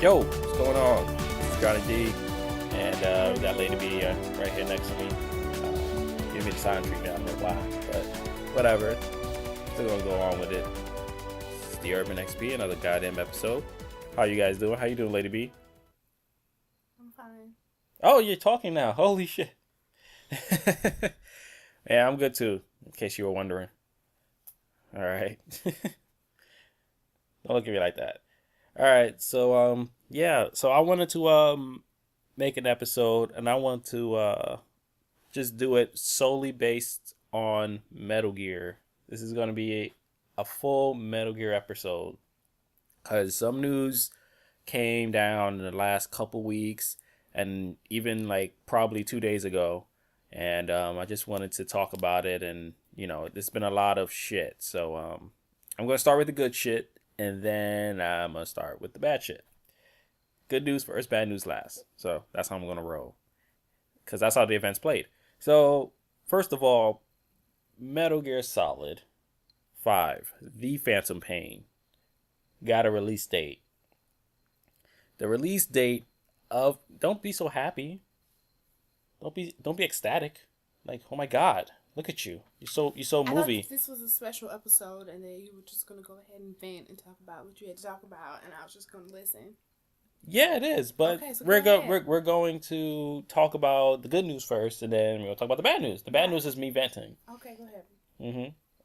Yo, what's going on? This is Johnny D, and we got Lady B right here next to me. Give me the silent treatment. I don't know why, but whatever. Still gonna go on with it. It's the Urban XP, another goddamn episode. How you guys doing? How you doing, Lady B? I'm fine. Oh, you're talking now. Holy shit. Yeah, I'm good too. In case you were wondering. All right. Don't look at me like that. All right, so so I wanted to make an episode, and I want to just do it solely based on Metal Gear. This is gonna be a full Metal Gear episode because some news came down in the last couple weeks, and even like probably 2 days ago, and I just wanted to talk about it, and there's been a lot of shit, so I'm gonna start with the good shit. And then I'm going to start with the bad shit. Good news first, bad news last. So that's how I'm going to roll. Because that's how the events played. So, first of all, Metal Gear Solid 5, The Phantom Pain, got a release date. The release date of... Don't be so happy. Don't be ecstatic. Like, oh my god. Look at you. You're so movie. I thought this was a special episode, and then you were just gonna go ahead and vent and talk about what you had to talk about, and I was just gonna listen. Yeah, it is, but okay, so we're going to talk about the good news first, and then we're gonna talk about the bad news. The bad news is me venting. Okay, go ahead.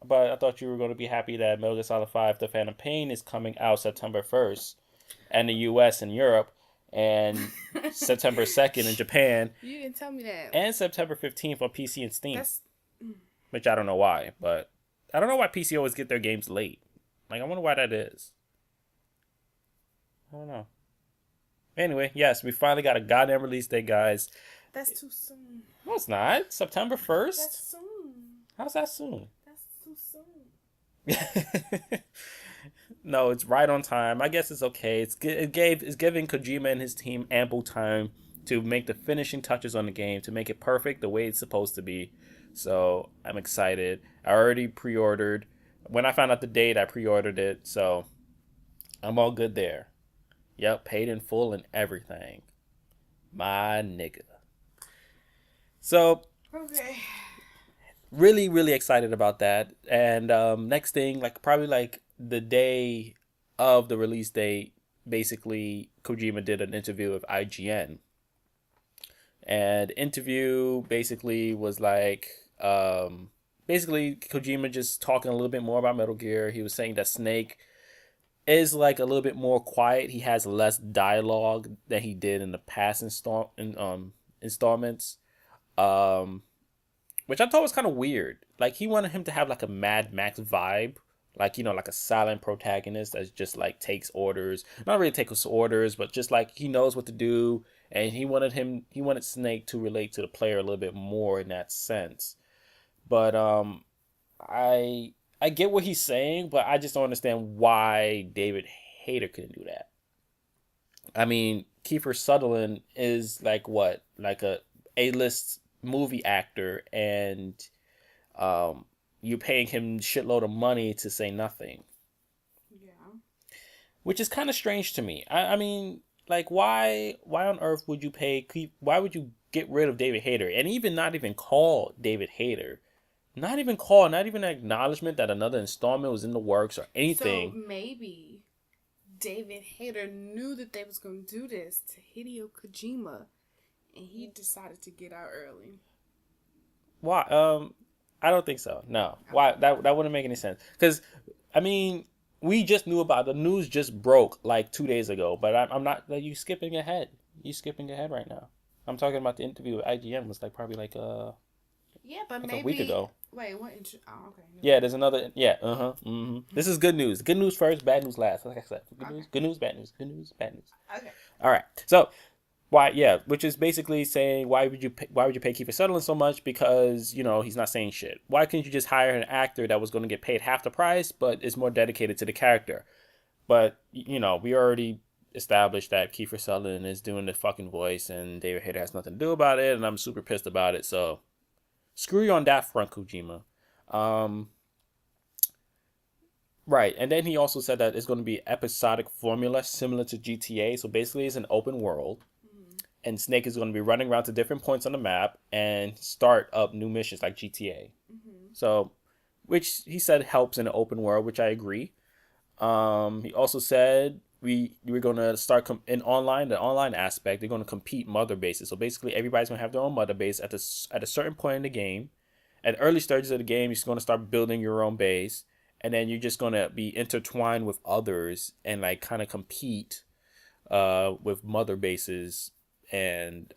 But I thought you were going to be happy that Metal Gear Solid 5: The Phantom Pain is coming out September 1st, and the U.S. and Europe, and September 2nd in Japan. You didn't tell me that. And September 15th on PC and Steam. Which I don't know why, but I don't know why PC always get their games late. Like, I wonder why that is. I don't know. Anyway, yes, we finally got a goddamn release date, guys. That's too soon. No, it's not. September 1st? That's soon. How's that soon? That's too soon. No, it's right on time. I guess it's okay. It's giving Kojima and his team ample time to make the finishing touches on the game, to make it perfect the way it's supposed to be. So I'm excited. I already pre-ordered. When I found out the date, I pre-ordered it. So I'm all good there. Yep, paid in full and everything. My nigga. So, okay. Really, really excited about that. And next thing, probably the day of the release date, basically Kojima did an interview with IGN. And interview basically was basically Kojima just talking a little bit more about Metal Gear. He was saying that Snake is a little bit more quiet. He has less dialogue than he did in the past installments, which I thought was kind of weird. Like, he wanted him to have a Mad Max vibe, like a silent protagonist that just takes orders. Not really takes orders, but just he knows what to do. And he wanted Snake to relate to the player a little bit more in that sense. But I get what he's saying, but I just don't understand why David Hayter couldn't do that. I mean, Kiefer Sutherland is a A-list movie actor, and you're paying him shitload of money to say nothing. Yeah. Which is kind of strange to me. I mean, why on earth would you why would you get rid of David Hayter and not even call David Hayter? Not even an acknowledgement that another installment was in the works or anything. So maybe David Hayter knew that they was going to do this to Hideo Kojima, and he decided to get out early. Why? I don't think so. No. Why? That wouldn't make any sense. Because, I mean, we just knew about the news just broke 2 days ago, but I'm not. You skipping ahead. You skipping ahead right now. I'm talking about the interview with IGN was probably yeah, but maybe a week ago. Wait, what? Oh, okay. Yeah, there's another. Yeah, This is good news. Good news first, bad news last. Like I said, good news, bad news. Good news, bad news. Okay. All right. So, why? Yeah, which is basically saying why would you pay Kiefer Sutherland so much? Because he's not saying shit. Why couldn't you just hire an actor that was going to get paid half the price, but is more dedicated to the character? But we already established that Kiefer Sutherland is doing the fucking voice, and David Hayter has nothing to do about it, and I'm super pissed about it. So, screw you on that front, Kojima. Right, and then he also said that it's going to be episodic formula similar to GTA. So basically, it's an open world, Mm-hmm. and Snake is going to be running around to different points on the map and start up new missions like GTA. Mm-hmm. So, which he said helps in an open world, which I agree. He also said we're going to start in online the online aspect. They're going to compete mother bases. So basically, everybody's going to have their own mother base at a certain point in the game. At early stages of the game, you're going to start building your own base, and then you're just going to be intertwined with others and like kind of compete with mother bases and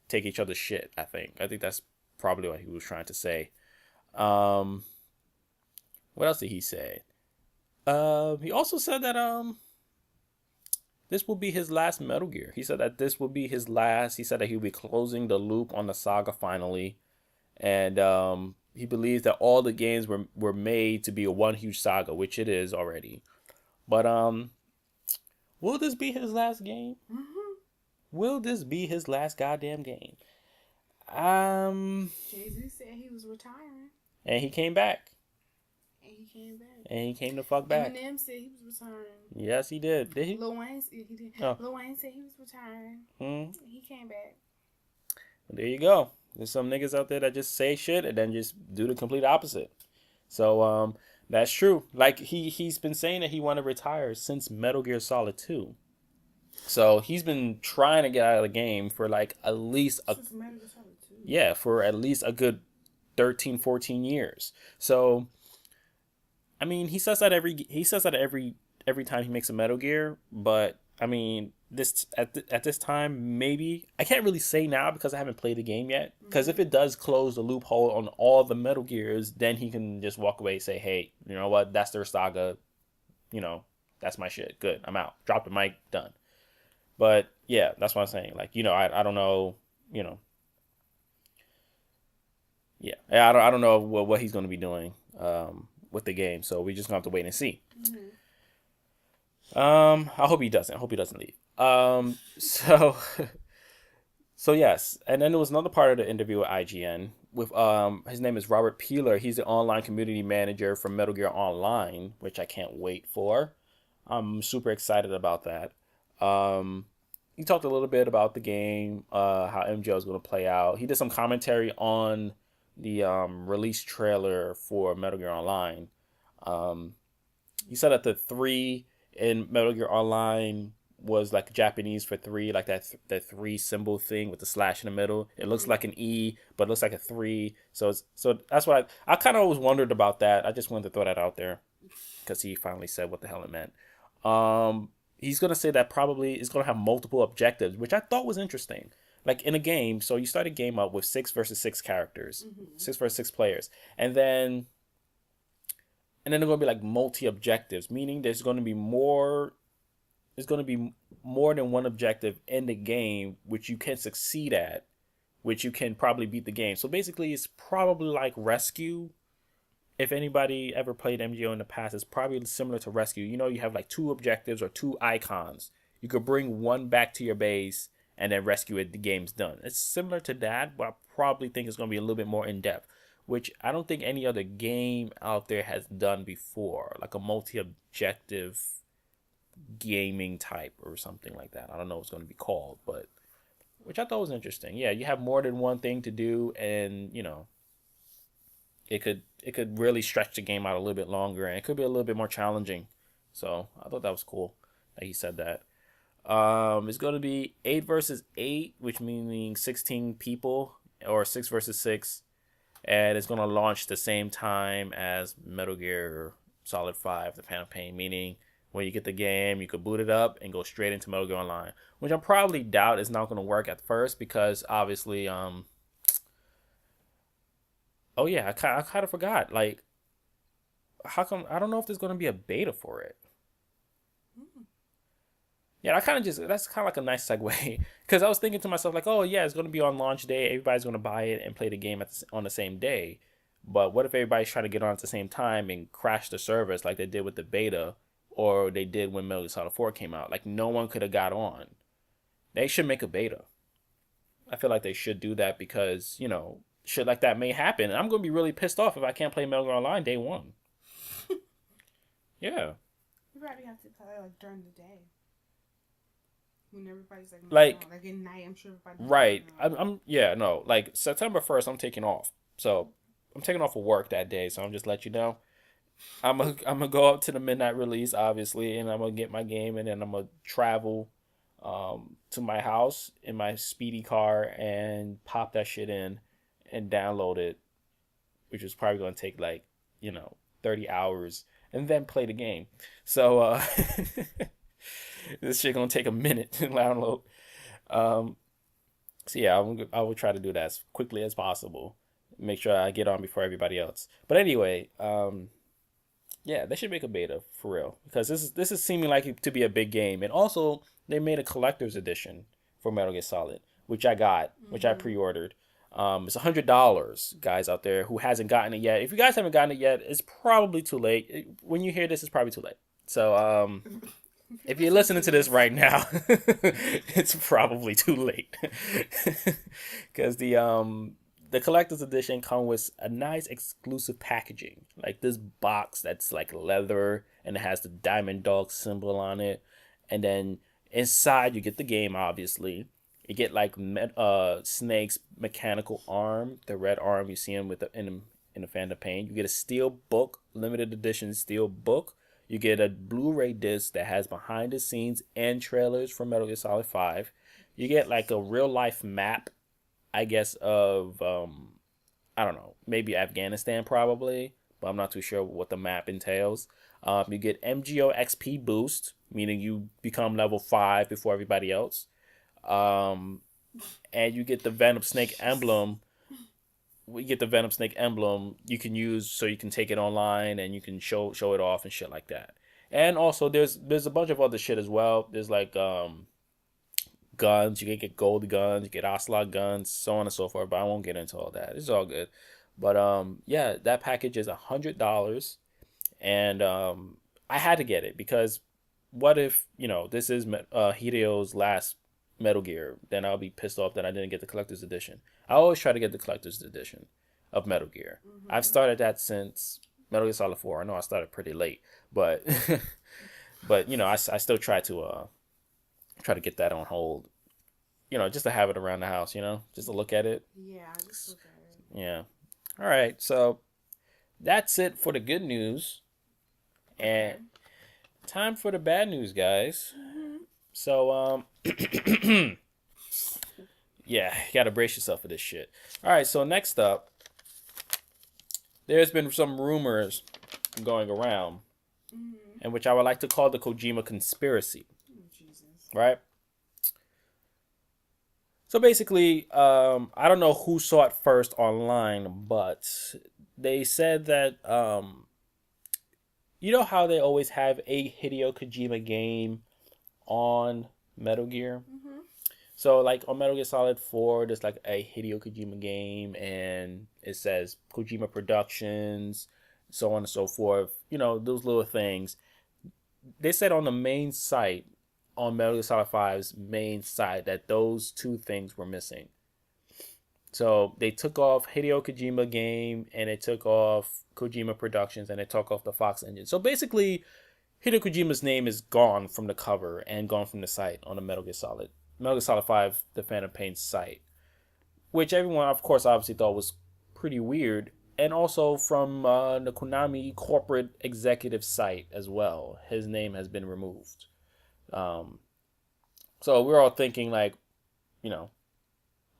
take each other's shit. I think that's probably what he was trying to say. Um, what else did he say? He also said that this will be his last Metal Gear. He said that this will be his last. He said that he'll be closing the loop on the saga finally, and he believes that all the games were made to be a one huge saga, which it is already. But will this be his last game? Mm-hmm. Will this be his last goddamn game? Jay-Z said he was retiring. And he came back. And he came back. And he came the fuck back. Eminem said he was retiring. Yes, he did. Did he? Lil Wayne said he did. Oh. Lil Wayne said he was retiring. He came back. There you go. There's some niggas out there that just say shit and then just do the complete opposite. So that's true. Like he's been saying that he want to retire since Metal Gear Solid 2. So he's been trying to get out of the game for like at least for at least a good 13, 14 years. So I mean, he says that every time he makes a Metal Gear, but I mean, this at this time maybe I can't really say now because I haven't played the game yet. Because if it does close the loophole on all the Metal Gears, then he can just walk away and say, "Hey, you know what? That's their saga. You know, that's my shit. Good, I'm out. Drop the mic, done." But yeah, that's what I'm saying. Like, I don't know. Yeah, I don't know what he's going to be doing with the game. So we just gonna have to wait and see. I hope he doesn't. I hope he doesn't leave. So so yes, and then there was another part of the interview with IGN with his name is Robert Peeler. He's the online community manager for Metal Gear Online, which I can't wait for. I'm super excited about that. He talked a little bit about the game, how MGO is going to play out. He did some commentary on the release trailer for Metal Gear Online. He said that the 3 in Metal Gear Online was like Japanese for 3, like that 3 symbol thing with the slash in the middle. It looks like an E, but it looks like a 3. So that's why I kind of always wondered about that. I just wanted to throw that out there because he finally said what the hell it meant. He's gonna say that probably it's gonna have multiple objectives, which I thought was interesting. Like in a game, so you start a game up with 6 versus 6 characters, 6 versus 6 players, and then they're gonna be like multi objectives, meaning there's gonna be more. There's gonna be more than one objective in the game, which you can succeed at, which you can probably beat the game. So basically, it's probably like Rescue. If anybody ever played MGO in the past, it's probably similar to Rescue. You have like 2 objectives or 2 icons. You could bring one back to your base and then rescue it. The game's done. It's similar to that, but I probably think it's going to be a little bit more in depth, which I don't think any other game out there has done before, like a multi-objective gaming type or something like that. I don't know what it's going to be called, but which I thought was interesting. Yeah, you have more than one thing to do, and it could really stretch the game out a little bit longer, and it could be a little bit more challenging. So I thought that was cool that he said that. It's going to be 8 versus 8, which meaning 16 people, or 6 versus 6, and it's going to launch the same time as Metal Gear Solid 5, the campaign, meaning when you get the game, you could boot it up and go straight into Metal Gear Online, which I probably doubt is not going to work at first because obviously, oh yeah, I kind of forgot. Like, how come I don't know if there's going to be a beta for it? Yeah, that's kind of like a nice segue because I was thinking to myself like, oh yeah, it's going to be on launch day. Everybody's going to buy it and play the game on the same day. But what if everybody's trying to get on at the same time and crash the servers like they did with the beta, or they did when Metal Gear Solid 4 came out? Like no one could have got on. They should make a beta. I feel like they should do that because shit like that may happen. And I'm going to be really pissed off if I can't play Metal Gear Online day one. Yeah. You probably have to play like during the day when everybody's like moving Like on. Like at night, I'm sure everybody's right. moving on. I'm yeah, no. Like September 1st I'm taking off. So I'm taking off of work that day, so I'm just let you know. I'm gonna go up to the midnight release, obviously, and I'm gonna get my game, and then I'm gonna travel to my house in my speedy car and pop that shit in and download it, which is probably gonna take like 30 hours, and then play the game. So this shit gonna take a minute to download. Um, so yeah, I will try to do that as quickly as possible. Make sure I get on before everybody else. But anyway, yeah, they should make a beta for real because this is seeming like to be a big game, and also they made a collector's edition for Metal Gear Solid, which I got, which I pre-ordered. It's $100, guys out there who hasn't gotten it yet. If you guys haven't gotten it yet, it's probably too late. When you hear this, it's probably too late. So if you're listening to this right now, it's probably too late because the collector's edition comes with a nice exclusive packaging, like this box that's like leather and it has the Diamond Dog symbol on it, and then inside you get the game. Obviously, you get like Snake's mechanical arm, the red arm you see him with in the Phantom Pain. You get a steel book, limited edition steel book. You get a Blu-ray disc that has behind the scenes and trailers for Metal Gear Solid 5. You get like a real life map, I guess, of I don't know, maybe Afghanistan probably, but I'm not too sure what the map entails. You get MGO XP boost, meaning you become level 5 before everybody else. And you get the Venom Snake emblem. We get the Venom Snake emblem you can use so you can take it online and you can show it off and shit like that. And also there's a bunch of other shit as well. There's like guns. You can get gold guns, you get Ocelot guns, so on and so forth. But I won't get into all that. It's all good. But yeah, that package is $100, and I had to get it because what if this is Hideo's last Metal Gear? Then I'll be pissed off that I didn't get the collector's edition. I always try to get the collector's edition of Metal Gear. I've started that since Metal Gear Solid 4. I know I started pretty late, but but I still try to get that on hold, just to have it around the house, just to look at it. Yeah, I just look at it. Yeah. All right. So that's it for the good news. And time for the bad news, guys. So, yeah, you got to brace yourself for this shit. All right. So next up, there's been some rumors going around, in which I would like to call the Kojima conspiracy. Right? So basically, I don't know who saw it first online, but they said that, you know how they always have a Hideo Kojima game on Metal Gear? So like on Metal Gear Solid 4, there's like a Hideo Kojima game, and it says Kojima Productions, so on and so forth. Those little things. They said on the main site, on Metal Gear Solid 5's main site, that those two things were missing. So they took off Hideo Kojima game, and they took off Kojima Productions, and they took off the Fox engine. So basically, Hideo Kojima's name is gone from the cover and gone from the site on the Metal Gear Solid 5, the Phantom Pain site, which everyone, of course, obviously thought was pretty weird. And also from the Konami corporate executive site as well, his name has been removed. So we're all thinking like,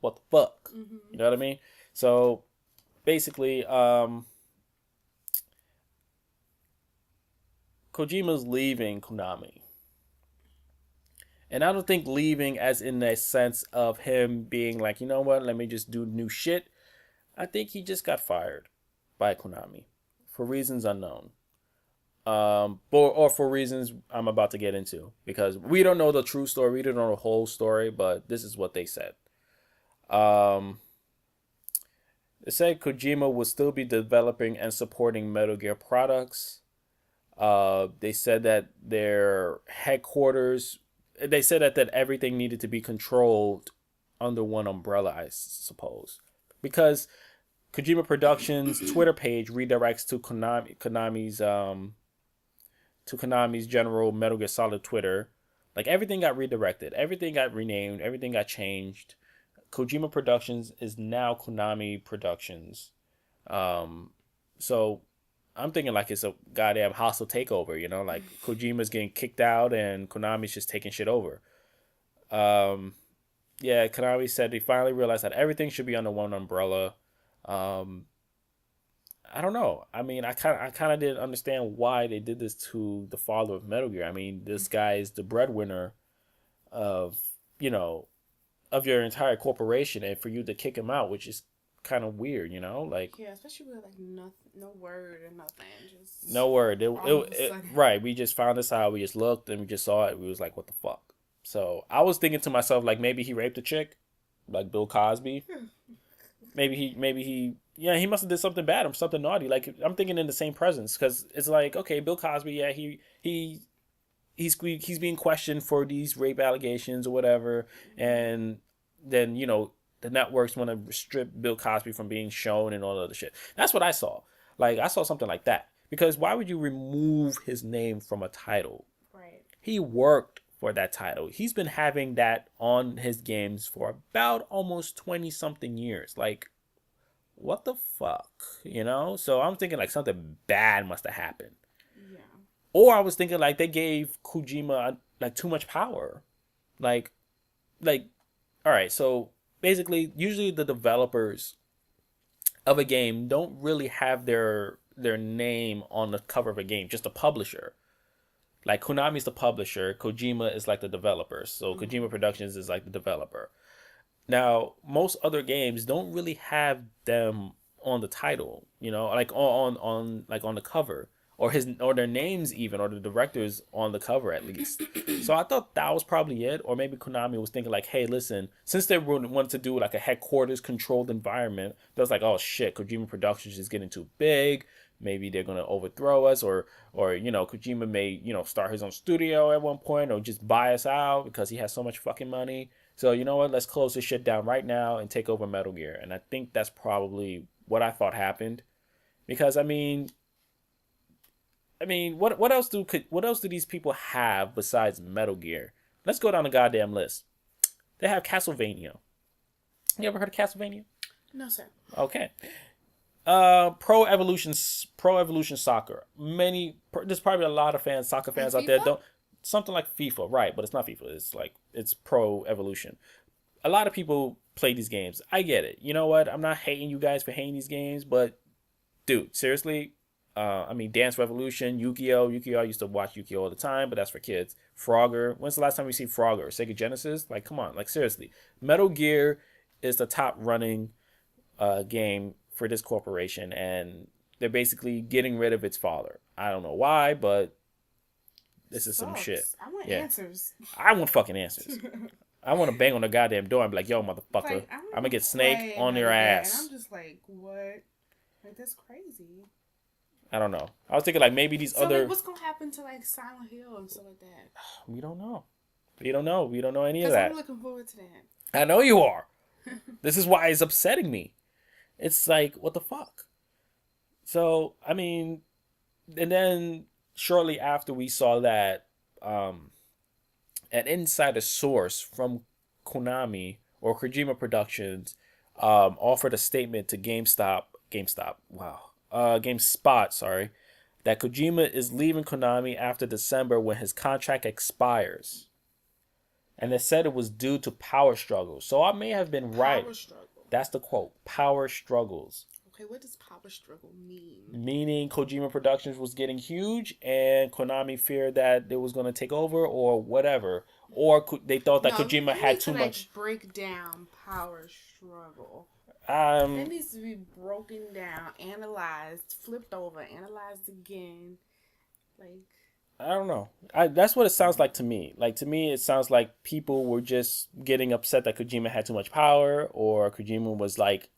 what the fuck? You know what I mean? So basically, Kojima's leaving Konami. And I don't think leaving as in the sense of him being like, you know what, let me just do new shit. I think he just got fired by Konami for reasons unknown. Or for reasons I'm about to get into, because we don't know the true story, we don't know the whole story, but this is what they said. They said Kojima will still be developing and supporting Metal Gear products. They said that their headquarters, they said that everything needed to be controlled under one umbrella, I suppose, because Kojima Productions Twitter page redirects to Konami's to Konami's general Metal Gear Solid Twitter. Like, everything got redirected. Everything got renamed. Everything got changed. Kojima Productions is now Konami Productions. So I'm thinking like it's a goddamn hostile takeover, you know? Like, Kojima's getting kicked out and Konami's just taking shit over. Yeah, Konami said they finally realized that everything should be under one umbrella. I don't know. I mean, I kind of didn't understand why they did this to the father of Metal Gear. I mean, this guy is the breadwinner of, you know, of your entire corporation, and for you to kick him out, which is kind of weird, you know, like, Yeah, especially with like no word or nothing, just no word. it Right. We just found this out. We just looked and we just saw it. We was like, what the fuck? So I was thinking to myself, like, maybe he raped a chick, like Bill Cosby. Yeah, he must have did something bad or something naughty. Like, I'm thinking in the same presence, because it's like, okay, Bill Cosby, yeah, he's being questioned for these rape allegations or whatever, and then, you know, the networks want to strip Bill Cosby from being shown and all that other shit. That's what I saw. Like, I saw something like that, because why would you remove his name from a title? Right. He worked for that title. He's been having that on his games for about almost 20 something years. Like, what the fuck, you know? So I'm thinking like something bad must have happened. Yeah. Or I was thinking like they gave Kojima like too much power. Like, all right, so basically, usually the developers of a game don't really have their name on the cover of a game, just a publisher. Like, Konami's the publisher, Kojima is like the developer. So Kojima Productions is like the developer. Now, most other games don't really have them on the title, you know, like on like on the cover, or their names even, or the directors on the cover at least. So I thought that was probably it, or maybe Konami was thinking like, hey, listen, since they wanted to do like a headquarters controlled environment, they was like, oh shit, Kojima Productions is getting too big. Maybe they're gonna overthrow us, or you know, Kojima may, you know, start his own studio at one point, or just buy us out because he has so much fucking money. So, you know what? Let's close this shit down right now and take over Metal Gear. And I think that's probably what I thought happened, because I mean, what else do these people have besides Metal Gear? Let's go down the goddamn list. They have Castlevania. You ever heard of Castlevania? No, sir. Okay. Pro Evolution Soccer. There's probably a lot of soccer fans out there. Don't something like FIFA, right? But it's not FIFA. It's Pro Evolution. A lot of people play these games. I get it. You know what? I'm not hating you guys for hating these games, but dude, seriously. I mean, Dance Revolution, Yu-Gi-Oh! I used to watch Yu-Gi-Oh! All the time, but that's for kids. Frogger. When's the last time we see Frogger? Sega Genesis? Like, come on. Like, seriously. Metal Gear is the top running game for this corporation, and they're basically getting rid of its father. I don't know why, but this is some shit. I want answers. I want fucking answers. I want to bang on the goddamn door and be like, yo, motherfucker, like, I'm going to get Snake on your ass. And I'm just like, what? Like, that's crazy. I don't know. I was thinking like maybe these other... like, what's going to happen to like Silent Hill and stuff like that? We don't know. We don't know any of that. I'm looking forward to that. I know you are. This is why it's upsetting me. It's like, what the fuck? So, I mean, and then shortly after we saw that, an insider source from Konami or Kojima Productions offered a statement to GameSpot, sorry, that Kojima is leaving Konami after December when his contract expires. And they said it was due to power struggles. So I may have been right. Power struggle. That's the quote. Power struggles. Okay, what does power struggle mean? Meaning Kojima Productions was getting huge and Konami feared that it was going to take over or whatever. Or they thought that Kojima had too much. Break down power struggle. It needs to be broken down, analyzed, flipped over, analyzed again. Like, I don't know. That's what it sounds like to me. Like, to me, it sounds like people were just getting upset that Kojima had too much power, or Kojima was like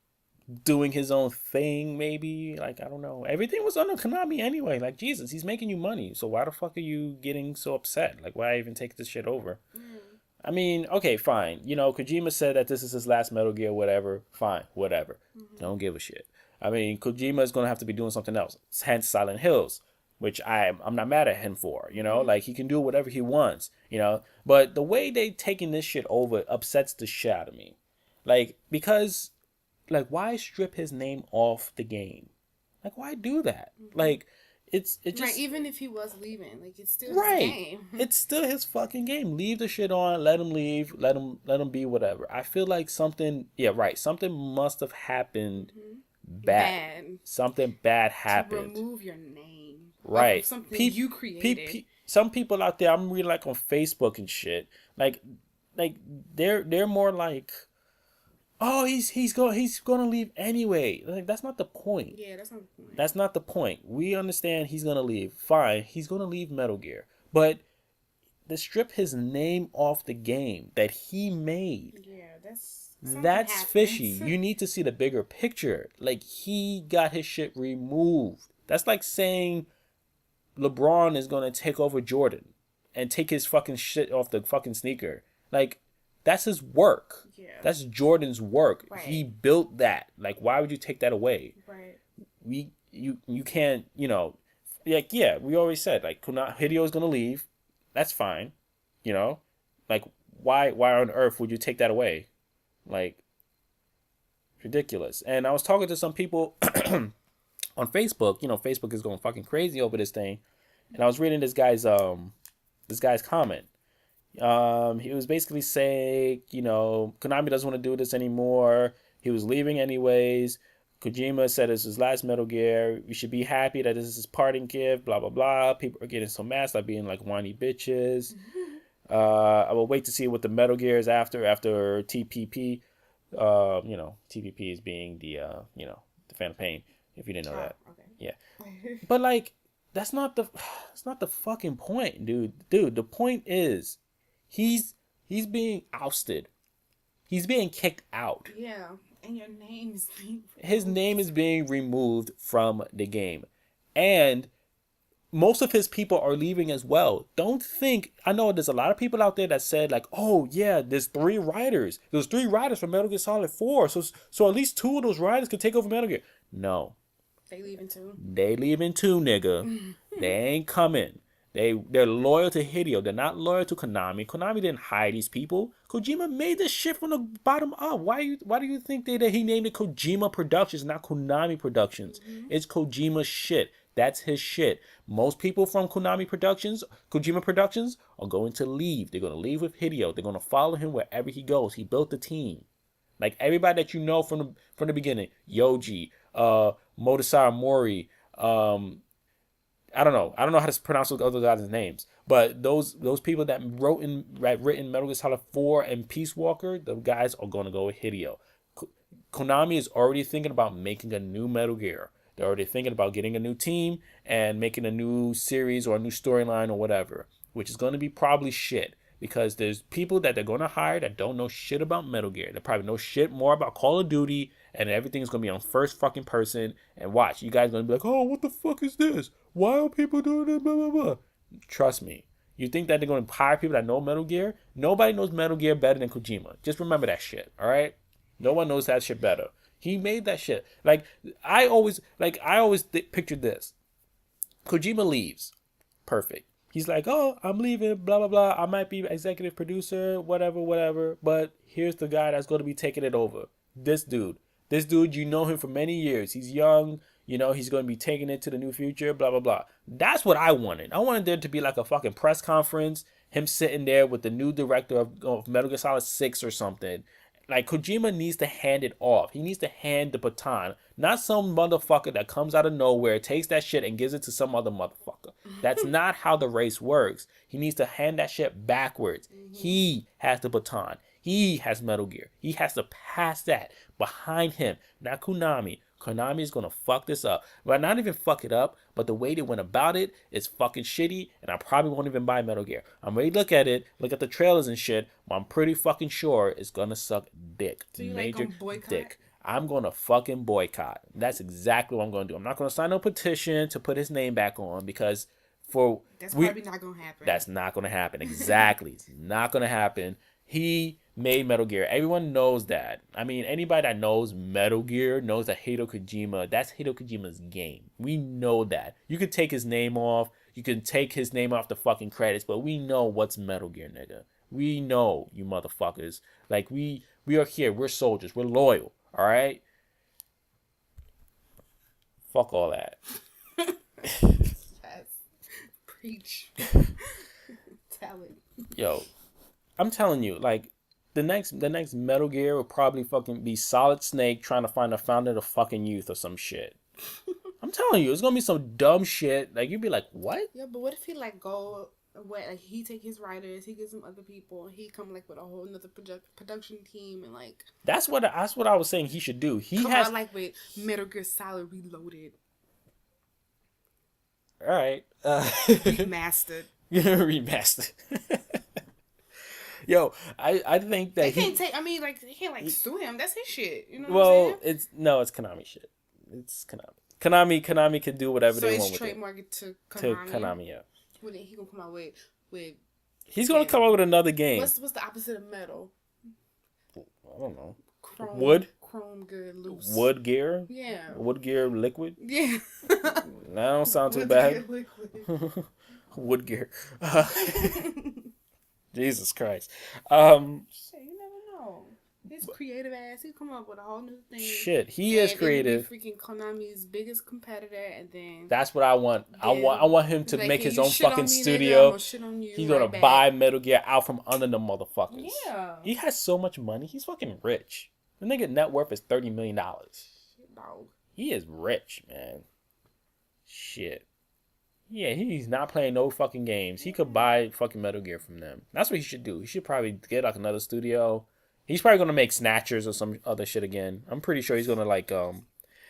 doing his own thing, maybe. Like, I don't know. Everything was under Konami anyway. Like, Jesus, he's making you money. So why the fuck are you getting so upset? Like, why even take this shit over? I mean, okay, fine. You know, Kojima said that this is his last Metal Gear, whatever. Fine, whatever. Don't give a shit. I mean, Kojima is going to have to be doing something else. Hence Silent Hills. which I'm not mad at him for, Mm-hmm. like he can do whatever he wants, but the way they taking this shit over upsets the shit out of me. Like, because, like, why strip his name off the game? Like, why do that? Mm-hmm. Like, it Right, just, even if he was leaving, like it's still his right. game. It's still his fucking game. Leave the shit on. Let him leave. Let him be whatever. I feel like something. Yeah, right. Something must have happened Mm-hmm. bad. Bad Something bad to happened. remove your name off of Right. something Peep, you peep, created. peep. Some people out there, I'm reading like on Facebook and shit. Like they're more like, oh, he's gonna leave anyway. Like, that's not the point. Yeah, that's not the point. That's not the point. We understand he's gonna leave. Fine, he's gonna leave Metal Gear, but to strip his name off the game that he made, Yeah, that's something that's fishy. happens. You need to see the bigger picture. Like, he got his shit removed. That's like saying LeBron is gonna take over Jordan and take his fucking shit off the fucking sneaker. Like, that's his work. Yeah. That's Jordan's work. Right. He built that. Like, why would you take that away? Right. You can't, like, yeah, we always said, like, Hideo's gonna leave. That's fine. Like, why on earth would you take that away? Like, ridiculous. And I was talking to some people on Facebook. Facebook is going fucking crazy over this thing. And I was reading this guy's comment. He was basically saying, Konami doesn't want to do this anymore. He was leaving anyways. Kojima said it's his last Metal Gear. We should be happy that this is his parting gift. Blah blah blah. People are getting so mad, like being like whiny bitches. I will wait to see what the Metal Gear is after TPP. TPP is being the Phantom Pain. If you didn't know that, Okay. yeah. But like, that's not the fucking point, dude. Dude, the point is, he's being ousted. He's being kicked out. Yeah, and your name is being His name is being removed from the game, and most of his people are leaving as well. Don't think, I know there's a lot of people out there that said like, oh yeah, there's 3 writers. There's 3 writers for Metal Gear Solid 4. So at least 2 of those writers could take over Metal Gear. No. They leaving too. They leaving too, nigga. They ain't coming. They're loyal to Hideo. They're not loyal to Konami. Konami didn't hire these people. Kojima made this shit from the bottom up. Why do you think that he named it Kojima Productions, not Konami Productions? Mm-hmm. It's Kojima's shit. That's his shit. Most people from Kojima Productions, are going to leave. They're going to leave with Hideo. They're going to follow him wherever he goes. He built the team. Like, everybody that you know from the beginning, Yoji, Motosawa Mori, I don't know how to pronounce those other guys' names, but those people that written Metal Gear Solid 4 and Peace Walker, the guys are going to go with Hideo. Konami is already thinking about making a new Metal Gear. They're already thinking about getting a new team and making a new series or a new storyline or whatever, which is going to be probably shit. Because there's people that they're going to hire that don't know shit about Metal Gear. They probably know shit more about Call of Duty, and everything's going to be on first fucking person. And watch, you guys going to be like, oh, what the fuck is this? Why are people doing this? Blah, blah, blah. Trust me. You think that they're going to hire people that know Metal Gear? Nobody knows Metal Gear better than Kojima. Just remember that shit, all right? No one knows that shit better. He made that shit. I always pictured this. Kojima leaves. Perfect. He's like, oh, I'm leaving, blah, blah, blah. I might be executive producer, whatever. But here's the guy that's going to be taking it over. This dude, you know him for many years. He's young. He's going to be taking it to the new future, blah, blah, blah. That's what I wanted. I wanted there to be like a fucking press conference. Him sitting there with the new director of Metal Gear Solid 6 or something. Like, Kojima needs to hand it off. He needs to hand the baton. Not some motherfucker that comes out of nowhere, takes that shit and gives it to some other motherfucker. That's not how the race works. He needs to hand that shit backwards. Mm-hmm. He has the baton. He has Metal Gear. He has to pass that behind him, not Konami. Konami is going to fuck this up. Well, not even fuck it up, but the way they went about it is fucking shitty, and I probably won't even buy Metal Gear. I'm ready to look at it, look at the trailers and shit, but I'm pretty fucking sure it's going to suck dick. So you Major boycott? Dick. I'm going to fucking boycott. That's exactly what I'm going to do. I'm not going to sign no petition to put his name back on because that's probably not going to happen. That's not going to happen. Exactly. It's not going to happen. He made Metal Gear. Everyone knows that. I mean, anybody that knows Metal Gear knows that Hideo Kojima, that's Hideo Kojima's game. We know that. You could take his name off. You can take his name off the fucking credits, but we know what's Metal Gear, nigga. We know, you motherfuckers. Like, we are here. We're soldiers. We're loyal. All right? Fuck all that. Yes. Preach. Tell it. Yo, I'm telling you, like, the next Metal Gear will probably fucking be Solid Snake trying to find the fountain of fucking youth or some shit. I'm telling you, it's gonna be some dumb shit. Like, you'd be like, what? Yeah, but what if he like go away? Like he take his writers, he get some other people, and he come like with a whole another production team, and like That's what I was saying he should do. He come has out like with Metal Gear Solid Reloaded, all right, remastered. remastered. Yo, I think that They can't take. I mean, like they can't like sue him. That's his shit. You know what well, I'm saying? it's Konami shit. It's Konami. Konami can do whatever So they it's want with it. trademarked to To Konami. Konami, yeah. What he gonna come out with? He's gonna come up with another game. What's the opposite of metal? I don't know. Chrome, Wood? Chrome gear loose. Wood gear? Yeah. Wood gear liquid? Yeah. That don't sound too Wood bad. gear liquid. Wood gear. Jesus Christ. Shit, you never know. His creative ass, he come up with a whole new thing. Shit, he is creative. Freaking Konami's biggest competitor, and then That's what I want. I want him to like, make his you own shit on fucking me, nigga, I'm studio. gonna shit on you He's gonna right buy back. Metal Gear out from under the motherfuckers. Yeah. He has so much money. He's fucking rich. The nigga net worth is $30 million. Shit, dog. He is rich, man. Shit. Yeah, he's not playing no fucking games. He could buy fucking Metal Gear from them. That's what he should do. He should probably get like another studio. He's probably gonna make Snatchers or some other shit again. I'm pretty sure he's gonna like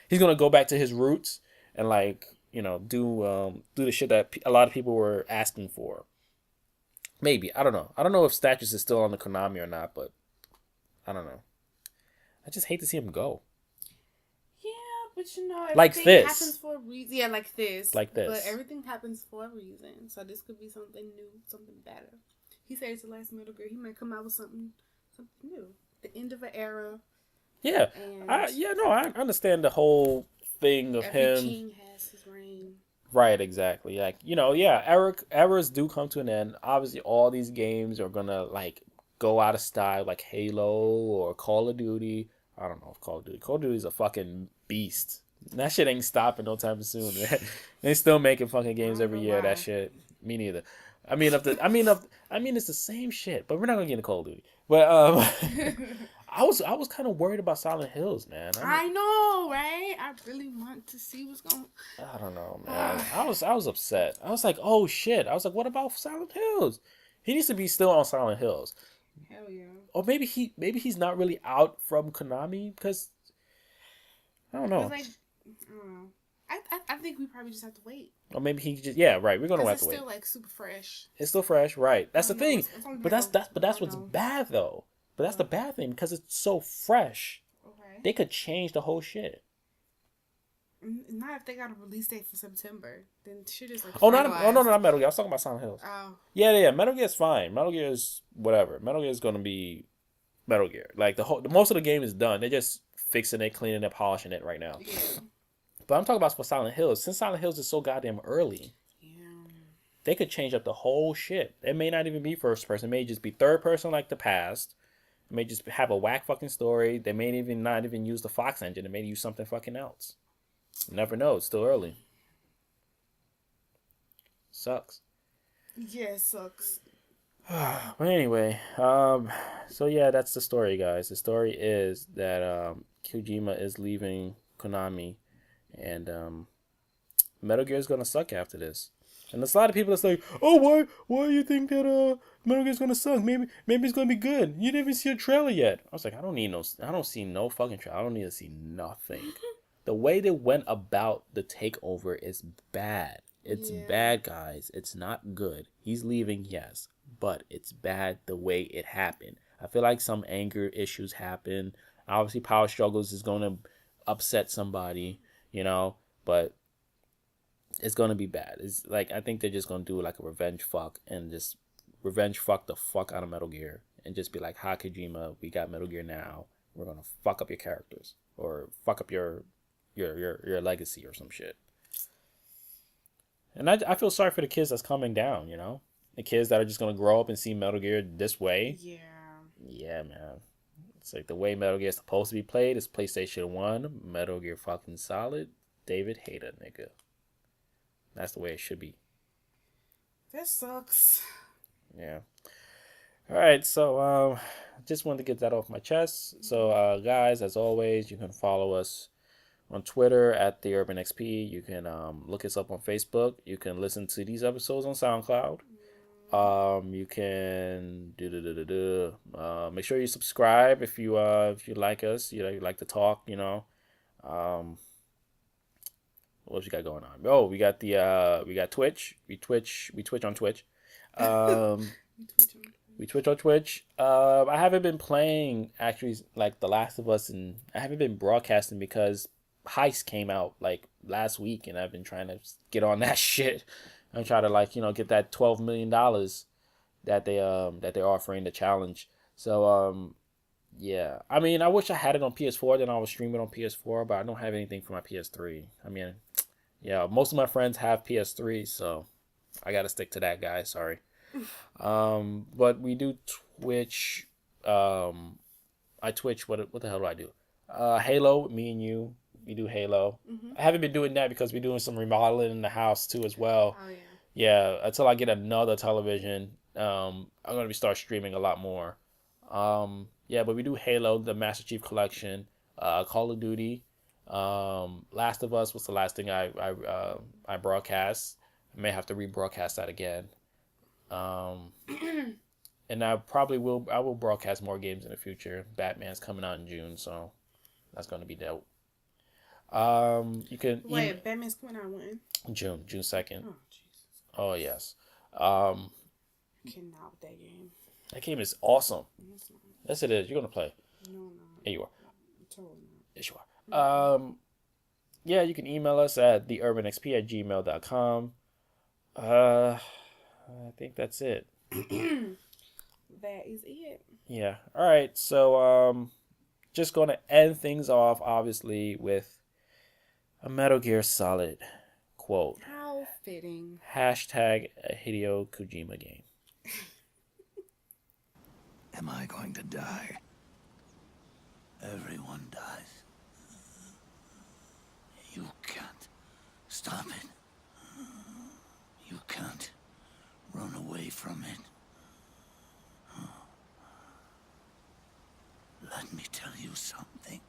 he's gonna go back to his roots and like, you know, do the shit that a lot of people were asking for. Maybe, I don't know. I don't know if Snatchers is still on the Konami or not, but I don't know. I just hate to see him go. But you know, Like everything this. happens for a reason. Yeah, like this. Like this. But everything happens for a reason. So this could be something new, something better. He said it's the last Metal Gear. He might come out with something new. The end of an era. Yeah. And I understand the whole thing of every him. king has his reign. Right, exactly. Like, you know, yeah, eras do come to an end. Obviously, all these games are gonna like go out of style, like Halo or Call of Duty. I don't know if Call of Duty is a fucking beast. That shit ain't stopping no time soon. Man. They still making fucking games every year. That shit. Me neither. I mean, it's the same shit. But we're not gonna get into Call of Duty. But I was kind of worried about Silent Hills, man. I know, right? I really want to see what's going. I don't know, man. I was upset. I was like, oh shit. I was like, what about Silent Hills? He needs to be still on Silent Hills. Hell yeah. Or maybe he's not really out from Konami because I don't know. Like, I don't know. I think we probably just have to wait. Or maybe he just right. We're gonna have to wait. It's still like super fresh. It's still fresh, right? That's the thing. It's But that's what's bad though. But that's the bad thing because it's so fresh. Okay. They could change the whole shit. Not if they got a release date for September. Then shit is like. No, not Metal Gear. I was talking about Silent Hills. Oh. Yeah. Metal Gear is fine. Metal Gear is whatever. Metal Gear is gonna be Metal Gear. Like the most of the game is done. They're just fixing it, cleaning it, polishing it right now. Yeah. But I'm talking about for Silent Hills. Since Silent Hills is so goddamn early, they could change up the whole shit. It may not even be first person. It may just be third person like the past. It may just have a whack fucking story. They may even not even use the Fox engine. They may use something fucking else. You never know. It's still early. Sucks. Yeah, it sucks. But anyway, so yeah, that's the story, guys. The story is that Kojima is leaving Konami, and Metal Gear is gonna suck after this. And there's a lot of people that's like, oh, why do you think that Metal Gear's gonna suck? Maybe it's gonna be good. You didn't even see a trailer yet. I was like, I don't see no fucking trailer. I don't need to see nothing. The way they went about the takeover is bad. It's bad, guys. It's not good. He's leaving, yes, but it's bad the way it happened. I feel like some anger issues happen. Obviously, power struggles is going to upset somebody, you know, but it's going to be bad. It's like, I think they're just going to do like a revenge fuck and just revenge fuck the fuck out of Metal Gear and just be like, "Hi, Kojima, we got Metal Gear now. We're gonna fuck up your characters or fuck up your legacy or some shit." And I feel sorry for the kids that's coming down. The kids that are just gonna grow up and see Metal Gear this way. Yeah. Yeah, man. It's like the way Metal Gear is supposed to be played is PlayStation 1, Metal Gear fucking Solid, David Hayter, nigga. That's the way it should be. That sucks. Yeah. All right, so just wanted to get that off my chest. So, guys, as always, you can follow us on Twitter at theurbanxp. You can look us up on Facebook. You can listen to these episodes on SoundCloud. You can make sure you subscribe if you like us. You like to talk. What you got going on? Oh, we got Twitch. We Twitch on Twitch. We Twitch on Twitch. I haven't been playing actually like The Last of Us, and I haven't been broadcasting because Heist came out like last week, and I've been trying to get on that shit. I'm trying to get that $12 million that they're offering the challenge. So yeah. I mean, I wish I had it on PS4, then I would stream it on PS4, but I don't have anything for my PS3. I mean, yeah, most of my friends have PS3, so I gotta stick to that, guys. Sorry. But we do Twitch. I Twitch. What the hell do I do? Halo. Me and you. We do Halo. Mm-hmm. I haven't been doing that because we're doing some remodeling in the house too as well. Oh yeah. Yeah. Until I get another television, I'm gonna start streaming a lot more. Yeah, but we do Halo, the Master Chief Collection, Call of Duty, Last of Us was the last thing I broadcast. I may have to rebroadcast that again. And I will broadcast more games in the future. Batman's coming out in June, so that's gonna be dope. You can wait. Batman's coming out when? June 2nd. Oh Jesus. Oh yes. Cannot with that game. That game is awesome. Yes, it is. You're gonna play. No, no. Yeah, you are. Totally not. Yes, you are. Yeah, you can email us at theurbanxp@gmail.com. I think that's it. That is it. Yeah. All right. So, just gonna end things off, obviously, with a Metal Gear Solid quote. How fitting. Hashtag a Hideo Kojima game. Am I going to die? Everyone dies. You can't stop it. You can't run away from it. Let me tell you something.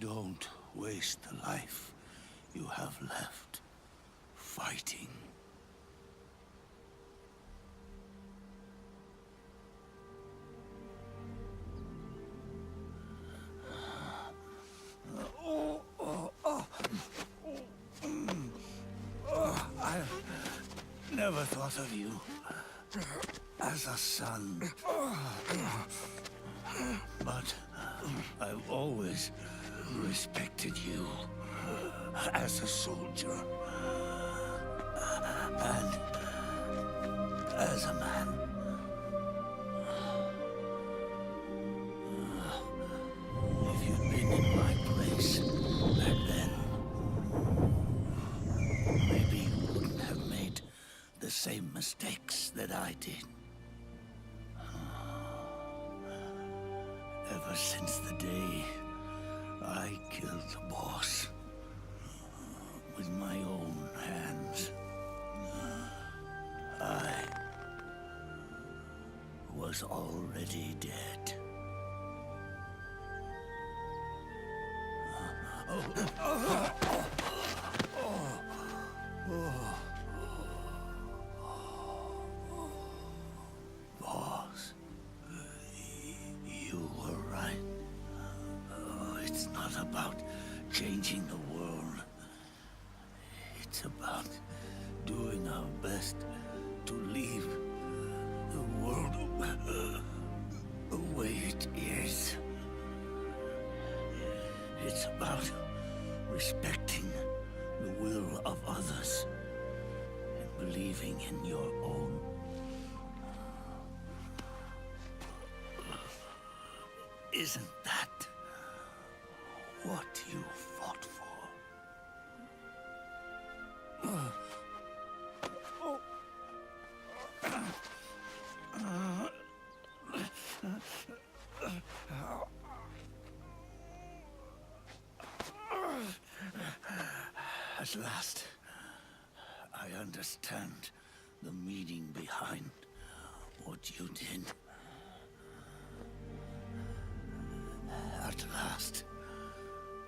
Don't waste the life you have left fighting. I never thought of you as a son, but I've always respected you as a soldier and as a man. If you'd been in my place back then, maybe you wouldn't have made the same mistakes that I did. Ever since the day I killed the boss with my own hands, I was already dead. Boss, you were right. It's not about changing the world. It's about doing our best to leave the world the way it is. It's about respecting the will of others and believing in your own. Isn't that what you fought for? At last, I understand the meaning behind what you did. At last,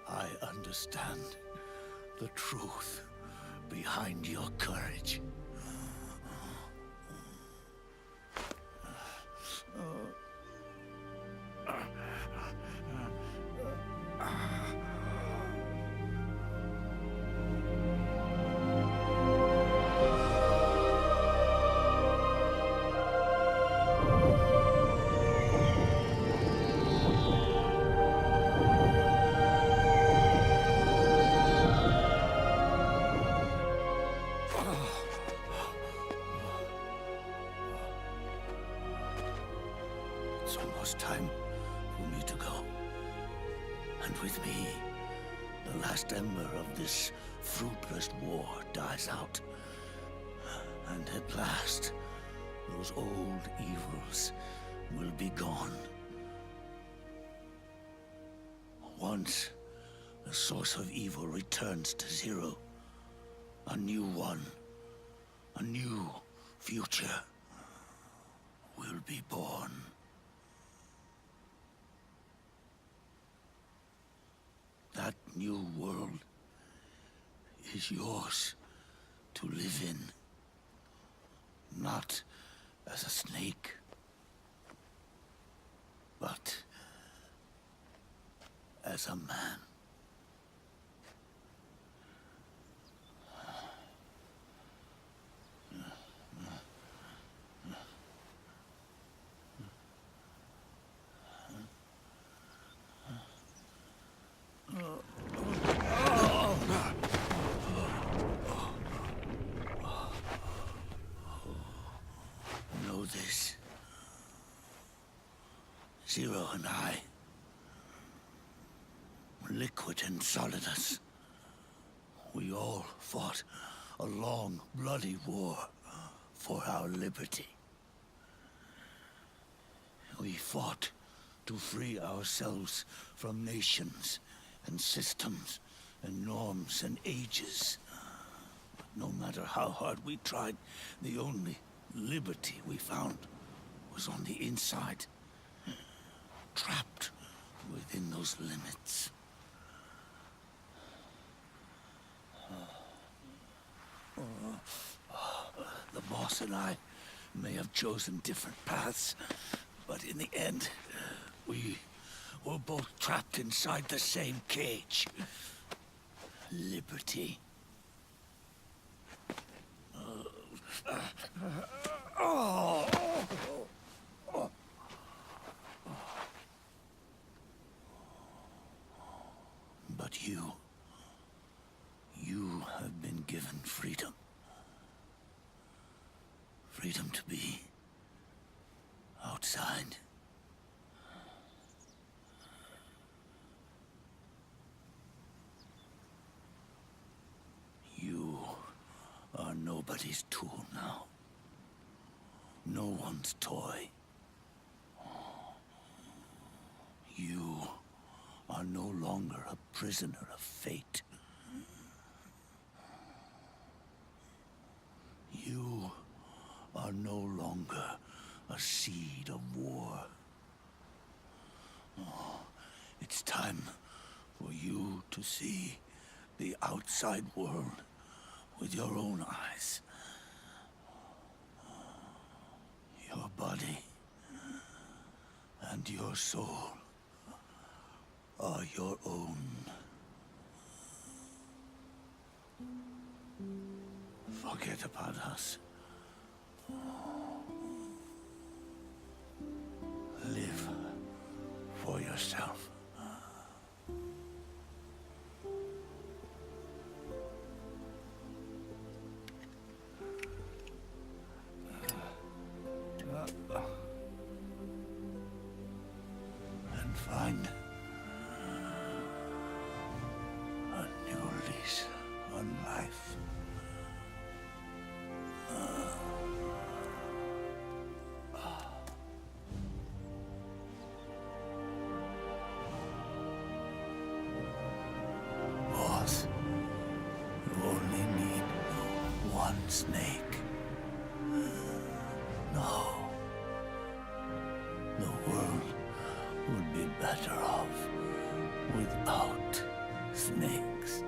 I understand the truth behind your courage. It's almost time for me to go. And with me, the last ember of this fruitless war dies out. And at last, those old evils will be gone. Once the source of evil returns to zero, a new one, a new future will be born. That new world is yours to live in, not as a snake, but as a man. Know this. Zero and I, liquid and solidus, we all fought a long, bloody war for our liberty. We fought to free ourselves from nations and systems and norms and ages. But no matter how hard we tried, the only liberty we found was on the inside, trapped within those limits. The boss and I may have chosen different paths, but in the end, we were both trapped inside the same cage. Liberty. But you have been given freedom. Freedom to be outside. You are nobody's tool now. No one's toy. You are no longer a prisoner of fate. You are no longer a seed of war. It's time for you to see the outside world with your own eyes. Your body and your soul are your own. Forget about us. Live for yourself. find a new lease on life. Boss, you only need one snake. No. The world would be better off without snakes.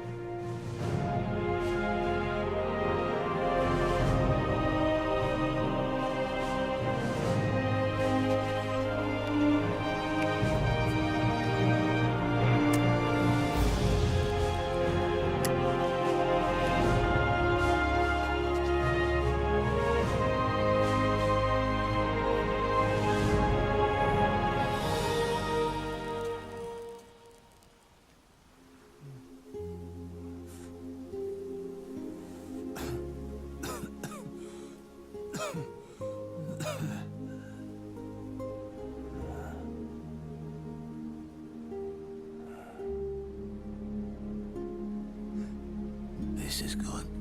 This is good.